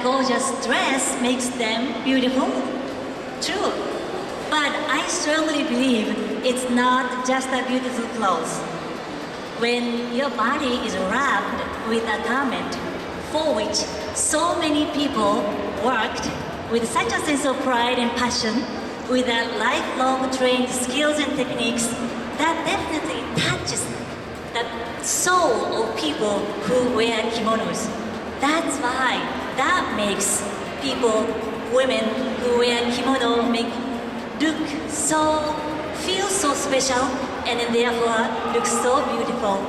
that gorgeous dress makes them beautiful? True. But I strongly believe it's not just a beautiful clothes. When your body is wrapped with a garment for which so many people worked with such a sense of pride and passion, with a lifelong trained skills and techniques, that definitely touches the soul of people who wear kimonos. That's why that makes people, women who wear kimono feel so special and therefore look so beautiful.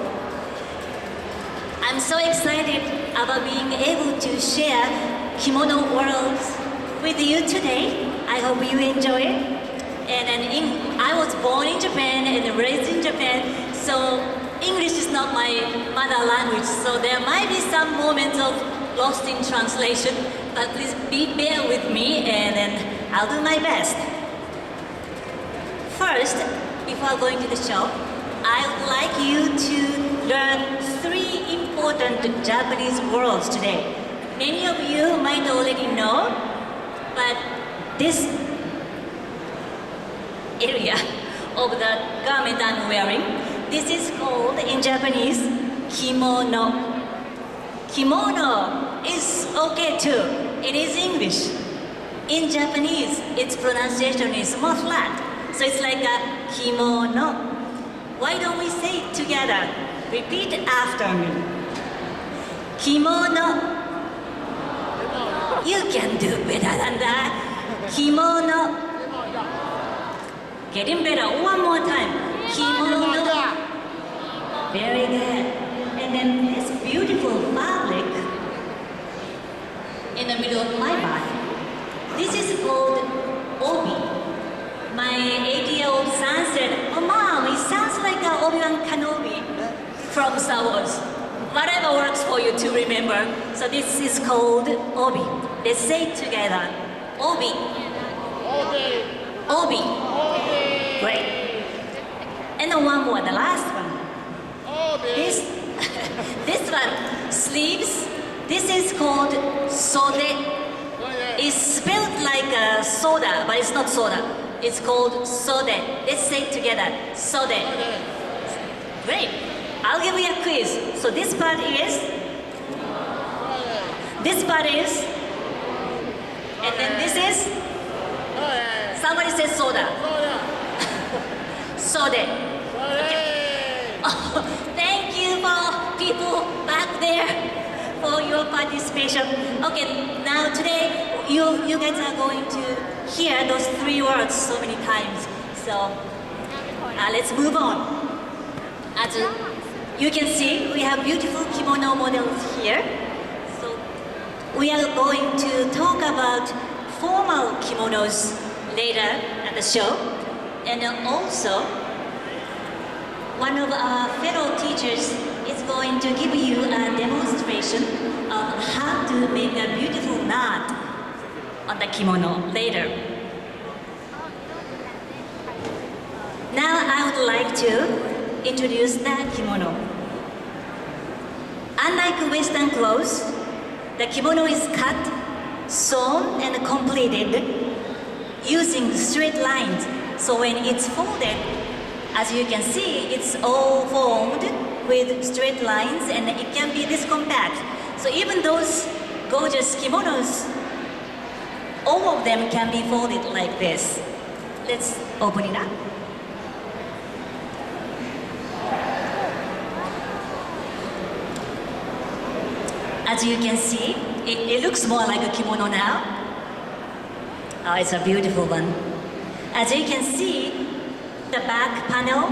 I'm so excited about being able to share kimono worlds with you today. I hope you enjoy it. I was born in Japan and raised in Japan, so English is not my mother language, so there might be some moments of lost in translation, but please bear with me and then I'll do my best. First, before going to the show, I would like you to learn 3 important Japanese words today. Many of you might already know, but this area of the garment I'm wearing, this is called in Japanese kimono. Kimono is okay too. It is English. In Japanese, its pronunciation is more flat. So it's like a kimono. Why don't we say it together? Repeat after me. Kimono. You can do better than that. Kimono. Getting better. One more time. Kimono. Very good. And then this beautiful fabric in the middle of my body. This is called obi. My 8-year-old son said, "Oh, Mom, it sounds like Obi-Wan Kenobi from Star Wars." Whatever works for you to remember. So this is called obi. Let's say it together. Obi. Obi. Obi. Obi. Great. And then one more, the last one. Obi. This one, sleeves. This is called sode. It's spelled like soda, but it's not soda. It's called sode. Let's say it together. Sode. Great. I'll give you a quiz. So this part is, and then this is, somebody says soda. Sode. Okay. Oh, thank you for people back there for your participation. Okay, now today you guys are going to hear those 3 words so many times. So let's move on. As you can see, we have beautiful kimono models here. So we are going to talk about formal kimonos later at the show. And also, one of our fellow teachers is going to give you a demonstration of how to make a beautiful knot on the kimono later. Now I would like to introduce the kimono. Unlike Western clothes, the kimono is cut, sewn, and completed using straight lines. So when it's folded, as you can see, it's all formed with straight lines and it can be this compact. So even those gorgeous kimonos, all of them can be folded like this. Let's open it up. As you can see, it looks more like a kimono now. Oh, it's a beautiful one. As you can see, the back panel,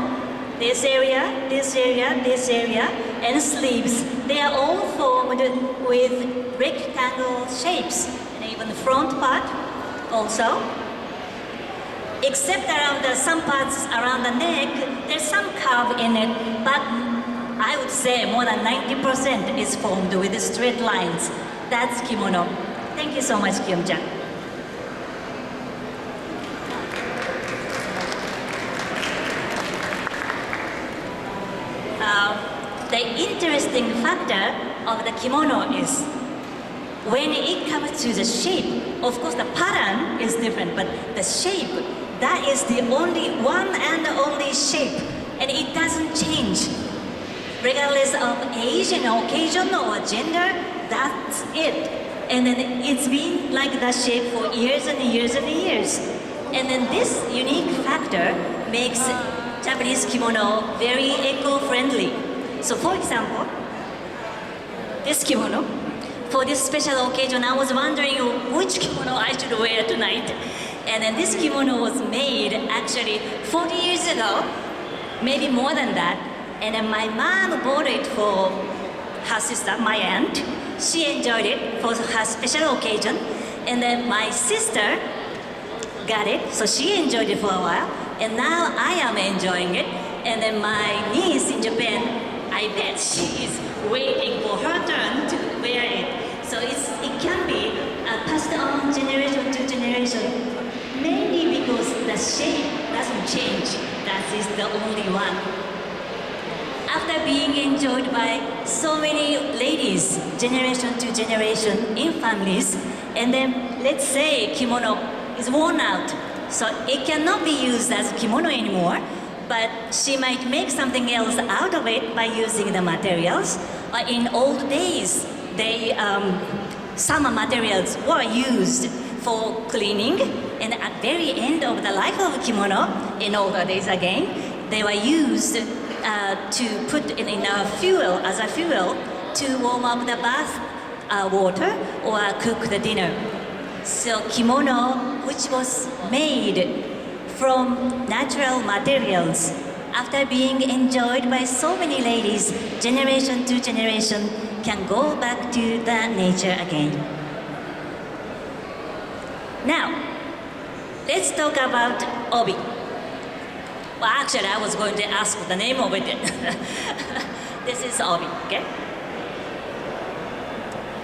this area, this area, this area, and sleeves, they are all formed with rectangle shapes, and even the front part also. Except around some parts around the neck, there's some curve in it, but I would say more than 90% is formed with straight lines. That's kimono. Thank you so much, Kyung-chan. The interesting factor of the kimono is when it comes to the shape, of course the pattern is different, but the shape, that is the only one and only shape, and it doesn't change. Regardless of age and occasion or gender, that's it. And then it's been like that shape for years and years and years. And then this unique factor makes Japanese kimono very eco-friendly. So for example, this kimono, for this special occasion, I was wondering which kimono I should wear tonight. And then this kimono was made actually 40 years ago, maybe more than that. And then my mom bought it for her sister, my aunt. She enjoyed it for her special occasion. And then my sister got it, so she enjoyed it for a while. And now I am enjoying it. And then my niece in Japan, I bet she is waiting for her turn to wear it. So it can be passed on generation to generation, mainly because the shape doesn't change. That is the only one. After being enjoyed by so many ladies, generation to generation in families, and then let's say kimono is worn out, so it cannot be used as kimono anymore, but she might make something else out of it by using the materials. In old days, some materials were used for cleaning, and at the very end of the life of kimono, in older days again, they were used to put in a fuel, as a fuel, to warm up the bath water or cook the dinner. So kimono, which was made from natural materials, after being enjoyed by so many ladies, generation to generation, can go back to the nature again. Now, let's talk about obi. Well, actually, I was going to ask the name of it. This is obi, okay?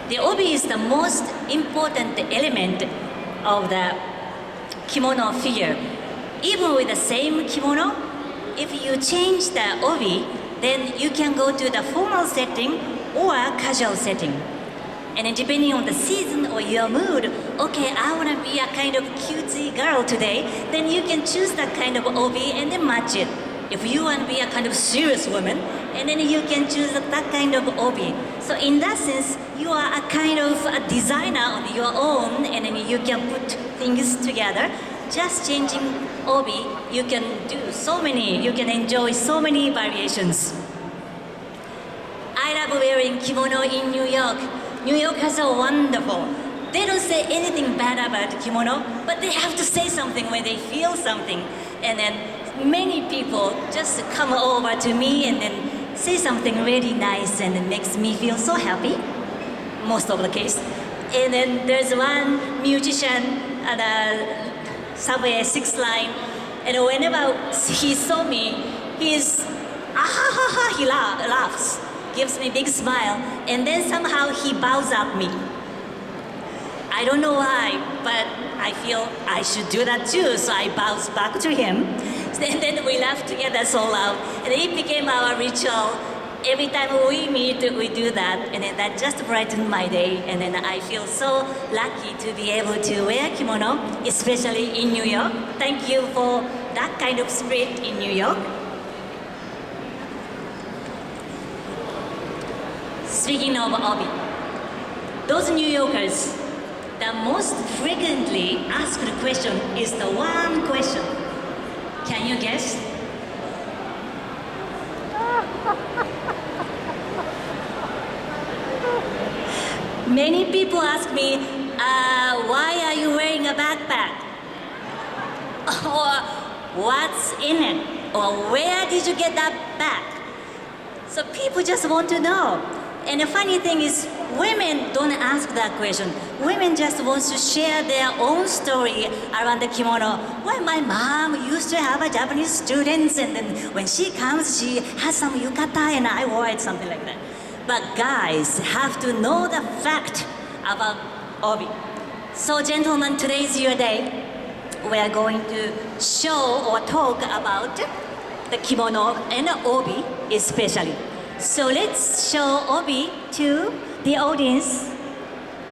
The obi is the most important element of the kimono figure. Even with the same kimono, if you change the obi, then you can go to the formal setting or casual setting. And then depending on the season or your mood, okay, I want to be a kind of cutesy girl today, then you can choose that kind of obi and then match it. If you want to be a kind of serious woman, and then you can choose that kind of obi. So in that sense, you are a kind of a designer on your own, and then you can put things together. Just changing obi, you can enjoy so many variations. I love wearing kimono in New York. New Yorkers are wonderful. They don't say anything bad about kimono, but they have to say something when they feel something. And then many people just come over to me and then say something really nice, and it makes me feel so happy, most of the case. And then there's one musician at the subway 6th line, and whenever he saw me, he laughs, gives me a big smile, and then somehow he bows at me. I don't know why, but I feel I should do that too, so I bows back to him. And then we laugh together so loud, and it became our ritual. Every time we meet, we do that, and then that just brightened my day, and then I feel so lucky to be able to wear kimono, especially in New York. Thank you for that kind of spirit in New York. Speaking of obi, those New Yorkers, the most frequently asked question is the one question. Can you guess? Many people ask me, why are you wearing a backpack? Or what's in it? Or where did you get that bag? So people just want to know. And the funny thing is, women don't ask that question. Women just want to share their own story around the kimono. Well, my mom used to have a Japanese student, and then when she comes, she has some yukata, and I wore it, something like that. But guys have to know the fact about obi. So gentlemen, today is your day. We are going to show or talk about the kimono and obi especially. So let's show obi to the audience.